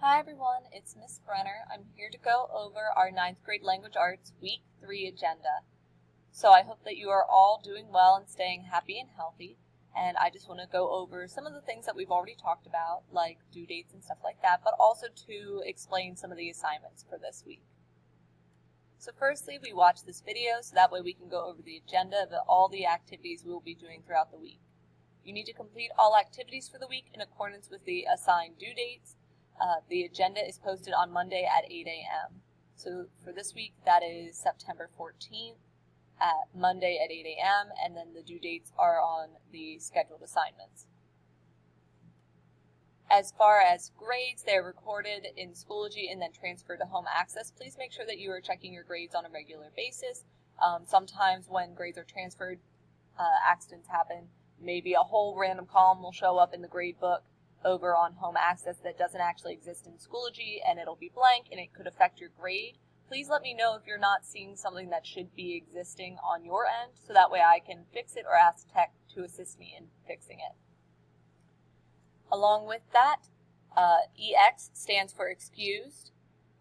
Hi everyone, it's Miss Brenner. I'm here to go over our 9th grade language arts week 3 agenda. So I hope that you are all doing well and staying happy and healthy. And I just want to go over some of the things that we've already talked about, like due dates and stuff like that, but also to explain some of the assignments for this week. So firstly, we watch this video so that way we can go over the agenda of all the activities we will be doing throughout the week. You need to complete all activities for the week in accordance with the assigned due dates. The agenda is posted on Monday at 8 a.m. So for this week, that is September 14th at Monday at 8 a.m. and then the due dates are on the scheduled assignments. As far as grades, they're recorded in Schoology and then transferred to Home Access. Please make sure that you are checking your grades on a regular basis. Sometimes when grades are transferred, accidents happen. Maybe a whole random column will show up in the grade book over on Home Access that doesn't actually exist in Schoology, and it'll be blank and it could affect your grade. Please let me know if you're not seeing something that should be existing on your end, so that way I can fix it or ask tech to assist me in fixing it. Along with that, EX stands for excused,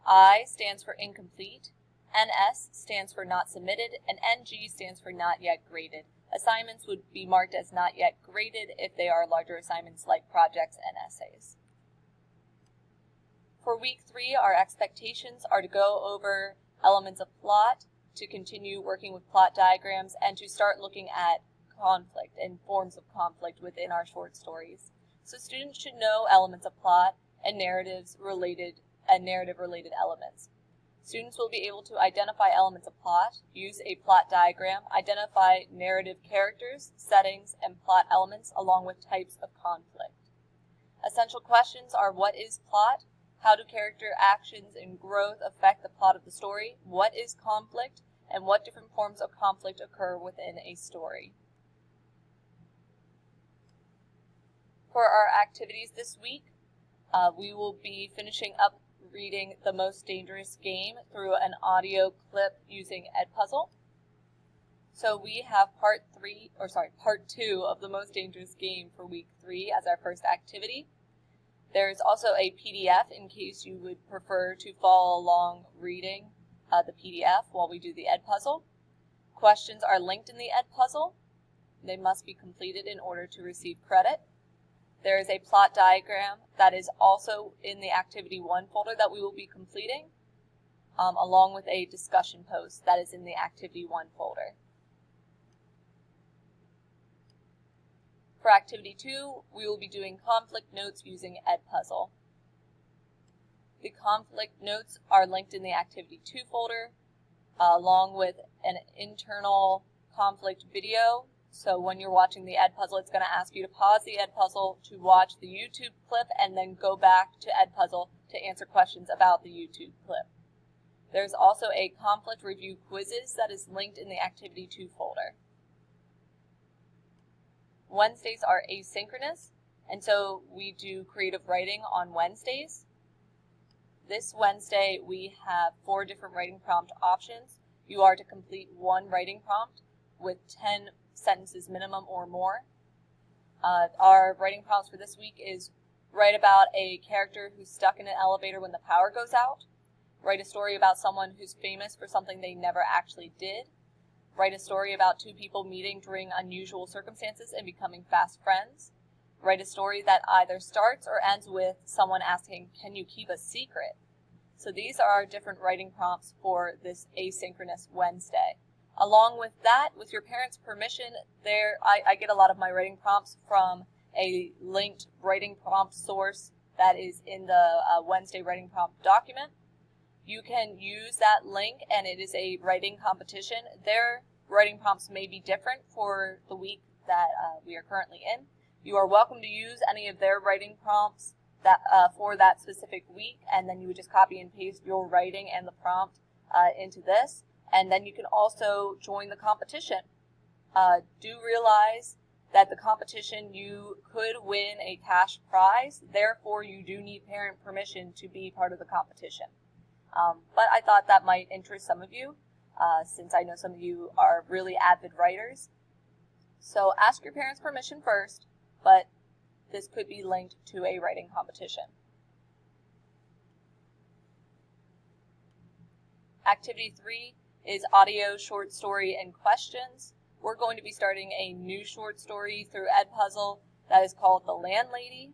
I stands for incomplete, NS stands for not submitted, and NG stands for not yet graded. Assignments would be marked as not yet graded if they are larger assignments like projects and essays. For week 3, our expectations are to go over elements of plot, to continue working with plot diagrams, and to start looking at conflict and forms of conflict within our short stories. So students should know elements of plot and narrative-related elements. Students will be able to identify elements of plot, use a plot diagram, identify narrative characters, settings, and plot elements, along with types of conflict. Essential questions are: what is plot? How do character actions and growth affect the plot of the story? What is conflict? And what different forms of conflict occur within a story? For our activities this week, we will be finishing up reading The Most Dangerous Game through an audio clip using Edpuzzle. So we have part 2 of The Most Dangerous Game for week 3 as our first activity. There's also a PDF in case you would prefer to follow along reading the PDF while we do the Edpuzzle. Questions are linked in the Edpuzzle. They must be completed in order to receive credit. There is a plot diagram that is also in the Activity 1 folder that we will be completing, along with a discussion post that is in the Activity 1 folder. For Activity 2, we will be doing conflict notes using Edpuzzle. The conflict notes are linked in the Activity 2 folder, along with an internal conflict video. So when you're watching the Edpuzzle, it's going to ask you to pause the Edpuzzle to watch the YouTube clip and then go back to Edpuzzle to answer questions about the YouTube clip. There's also a conflict review quizzes that is linked in the Activity 2 folder. Wednesdays are asynchronous, and so we do creative writing on Wednesdays. This Wednesday, we have 4 different writing prompt options. You are to complete 1 writing prompt with 10 sentences minimum or more. Our writing prompts for this week is: write about a character who's stuck in an elevator when the power goes out, write a story about someone who's famous for something they never actually did, write a story about 2 people meeting during unusual circumstances and becoming fast friends, write a story that either starts or ends with someone asking, "Can you keep a secret?" So these are our different writing prompts for this asynchronous Wednesday. Along with that, with your parents' permission, I get a lot of my writing prompts from a linked writing prompt source that is in the Wednesday writing prompt document. You can use that link, and it is a writing competition. Their writing prompts may be different for the week that we are currently in. You are welcome to use any of their writing prompts that for that specific week, and then you would just copy and paste your writing and the prompt into this. And then you can also join the competition. Do realize that the competition, you could win a cash prize. Therefore, you do need parent permission to be part of the competition. But I thought that might interest some of you, since I know some of you are really avid writers. So ask your parents' permission first, but this could be linked to a writing competition. Activity 3 is audio, short story, and questions. We're going to be starting a new short story through Edpuzzle that is called The Landlady.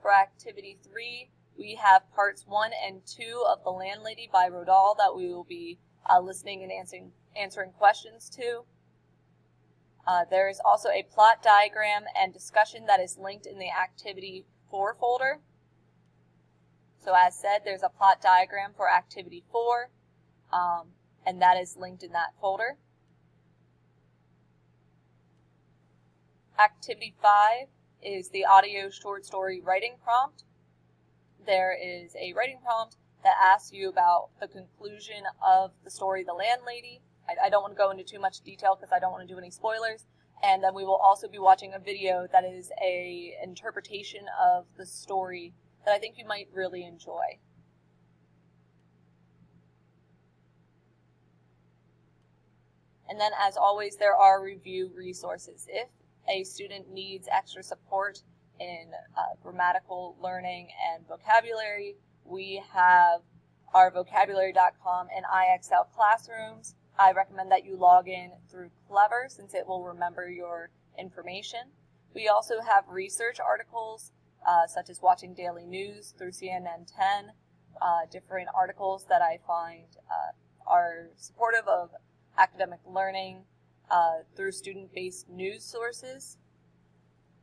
For Activity 3, we have parts 1 and 2 of The Landlady by Rodal that we will be listening and answering questions to. There is also a plot diagram and discussion that is linked in the Activity 4 folder. So as said, there's a plot diagram for Activity 4, and that is linked in that folder. Activity 5 is the audio short story writing prompt. There is a writing prompt that asks you about the conclusion of the story The Landlady. I don't want to go into too much detail because I don't want to do any spoilers. And then we will also be watching a video that is an interpretation of the story that I think you might really enjoy. And then, as always, there are review resources. If a student needs extra support in grammatical learning and vocabulary, we have our vocabulary.com and IXL classrooms. I recommend that you log in through Clever since it will remember your information. We also have research articles such as watching daily news through CNN 10, different articles that I find are supportive of academic learning through student-based news sources.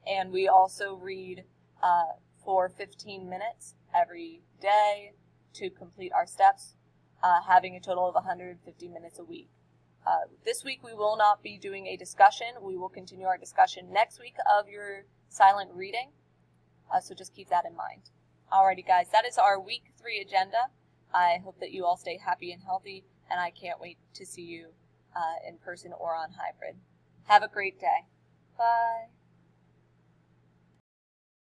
And we also read for 15 minutes every day to complete our steps, having a total of 150 minutes a week. This week we will not be doing a discussion. We will continue our discussion next week of your silent reading, so just keep that in mind. Alrighty guys, that is our week 3 agenda. I hope that you all stay happy and healthy, and I can't wait to see you in person or on hybrid. Have a great day. Bye.